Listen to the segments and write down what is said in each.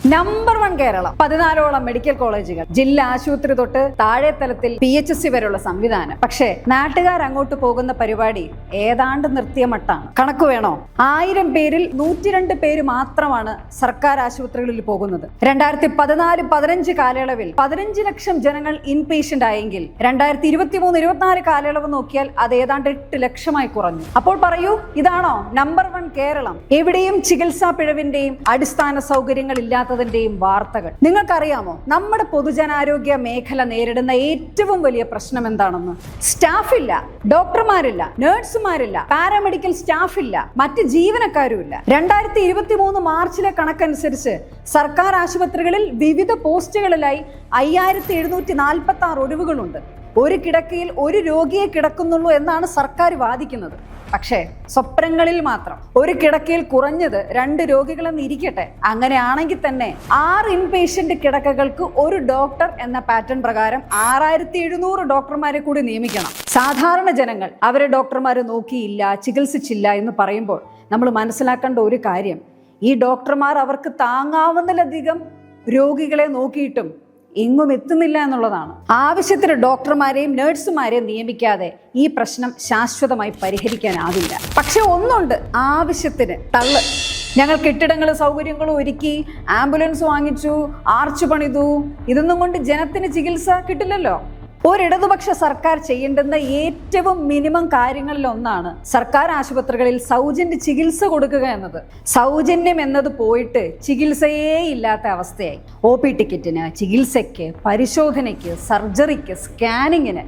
Number 1 Keralam. 14ഓളം medical കോളേജുകൾ, ജില്ലാ ആശുപത്രി തൊട്ട് താഴെ തലത്തിൽ PHC വരെയുള്ള സംവിധാനം. പക്ഷേ നാട്ടുകാർ അങ്ങോട്ട് പോകുന്ന പരിപാടി ഏതാണ്ട് നിർത്തിയ മട്ടാണ്. കണക്ക് വേണോ? 1000 പേരിൽ 102 പേര് മാത്രമാണ് സർക്കാർ ആശുപത്രികളിൽ പോകുന്നത്. 2014-15 കാലയളവിൽ 15 ലക്ഷം ജനങ്ങൾ ഇൻപേഷ്യന്റ് ആയെങ്കിൽ 2023-24 കാലയളവ് നോക്കിയാൽ അത് ഏതാണ്ട് 8 ലക്ഷമായി കുറഞ്ഞു. അപ്പോൾ പറയൂ, ഇതാണോ നമ്പർ 1 കേരളം? എവിടെയും ചികിത്സാ പിഴവിന്റെയും അടിസ്ഥാന സൗകര്യങ്ങൾ ഇല്ലാത്തതിന്റെയും വാർത്തകൾ. നിങ്ങൾക്കറിയാമോ നമ്മുടെ പൊതുജനാരോഗ്യ മേഖല നേരിടുന്ന ഏറ്റവും വലിയ പ്രശ്നം എന്താണെന്ന്? സ്റ്റാഫില്ല, ഡോക്ടർമാരില്ല, നഴ്സുമാരില്ല, പാരാമെഡിക്കൽ സ്റ്റാഫില്ല, മറ്റ് ജീവനക്കാരുമില്ല. 2023 മാർച്ചിലെ കണക്കനുസരിച്ച് സർക്കാർ ആശുപത്രികളിൽ വിവിധ പോസ്റ്റുകളിലായി 5746 ഒഴിവുകളുണ്ട്. ഒരു കിടക്കയിൽ ഒരു രോഗിയെ കിടക്കുന്നുള്ളൂ എന്നാണ് സർക്കാർ വാദിക്കുന്നത്. പക്ഷേ സ്വപ്നങ്ങളിൽ മാത്രം. ഒരു കിടക്കയിൽ കുറഞ്ഞത് 2 രോഗികളെന്ന് ഇരിക്കട്ടെ. അങ്ങനെയാണെങ്കിൽ തന്നെ 6 ഇൻപേഷ്യന്റ് കിടക്കകൾക്ക് ഒരു ഡോക്ടർ എന്ന പാറ്റേൺ പ്രകാരം 6700 ഡോക്ടർമാരെ കൂടി നിയമിക്കണം. സാധാരണ ജനങ്ങൾ അവരെ ഡോക്ടർമാരെ നോക്കിയില്ല, ചികിത്സിച്ചില്ല എന്ന് പറയുമ്പോൾ നമ്മൾ മനസ്സിലാക്കേണ്ട ഒരു കാര്യം, ഈ ഡോക്ടർമാർ അവർക്ക് താങ്ങാവുന്നതിലധികം രോഗികളെ നോക്കിയിട്ടും എങ്ങും എത്തുന്നില്ല എന്നുള്ളതാണ്. ആവശ്യത്തിന് ഡോക്ടർമാരെയും നഴ്സുമാരെയും നിയമിക്കാതെ ഈ പ്രശ്നം ശാശ്വതമായി പരിഹരിക്കാനാവില്ല. പക്ഷെ ഒന്നുണ്ട്, ആവശ്യത്തിന് തള്ള്. ഞങ്ങൾ കെട്ടിടങ്ങളും സൗകര്യങ്ങളും ഒരുക്കി, ആംബുലൻസ് വാങ്ങിച്ചു, ആർച്ച് പണിതു. ഇതൊന്നും കൊണ്ട് ജനത്തിന് ചികിത്സ കിട്ടില്ലല്ലോ. ഒരിടതുപക്ഷ സർക്കാർ ചെയ്യേണ്ടുന്ന ഏറ്റവും മിനിമം കാര്യങ്ങളിൽ ഒന്നാണ് സർക്കാർ ആശുപത്രികളിൽ സൗജന്യ ചികിത്സ കൊടുക്കുക എന്നത്. സൗജന്യം എന്നത് പോയിട്ട് ചികിത്സയേ ഇല്ലാത്ത അവസ്ഥയായി. OP ടിക്കറ്റിന്, ചികിത്സയ്ക്ക്, പരിശോധനയ്ക്ക്, സർജറിക്ക്, സ്കാനിങ്ങിന്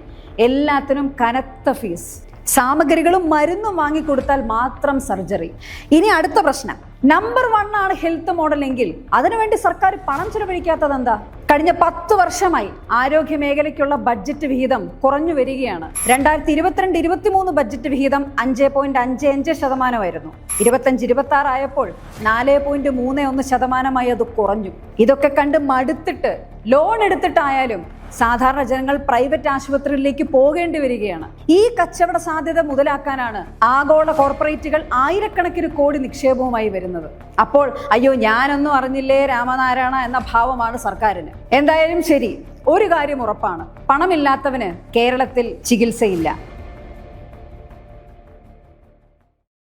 എല്ലാത്തിനും കനത്ത ഫീസ്. സാമഗ്രികളും മരുന്നും വാങ്ങിക്കൊടുത്താൽ മാത്രം സർജറി. ഇനി അടുത്ത പ്രശ്നം, നമ്പർ 1 ആണ് ഹെൽത്ത് മോഡൽ എങ്കിൽ അതിനുവേണ്ടി സർക്കാർ പണം ചെലവഴിക്കാത്തത് എന്താ? കഴിഞ്ഞ 10 വർഷമായി ആരോഗ്യ മേഖലയ്ക്കുള്ള ബഡ്ജറ്റ് വിഹിതം കുറഞ്ഞു വരികയാണ്. 2022-23 ബഡ്ജറ്റ് വിഹിതം 5.55% 25-26 ആയപ്പോൾ 4.31% അത് കുറഞ്ഞു. ഇതൊക്കെ കണ്ട് മടുത്തിട്ട് ലോൺ എടുത്തിട്ടായാലും സാധാരണ ജനങ്ങൾ പ്രൈവറ്റ് ആശുപത്രികളിലേക്ക് പോകേണ്ടി വരികയാണ്. ഈ കച്ചവട സാധ്യത മുതലാക്കാനാണ് ആഗോള കോർപ്പറേറ്റുകൾ ആയിരക്കണക്കിന് കോടി നിക്ഷേപവുമായി വരുന്നത്. അപ്പോൾ അയ്യോ ഞാനൊന്നും അറിഞ്ഞില്ലേ രാമനാരായണ എന്ന ഭാവമാണ് സർക്കാരിന്. എന്തായാലും ശരി, ഒരു കാര്യം ഉറപ്പാണ്, പണമില്ലാത്തവന് കേരളത്തിൽ ചികിത്സയില്ല.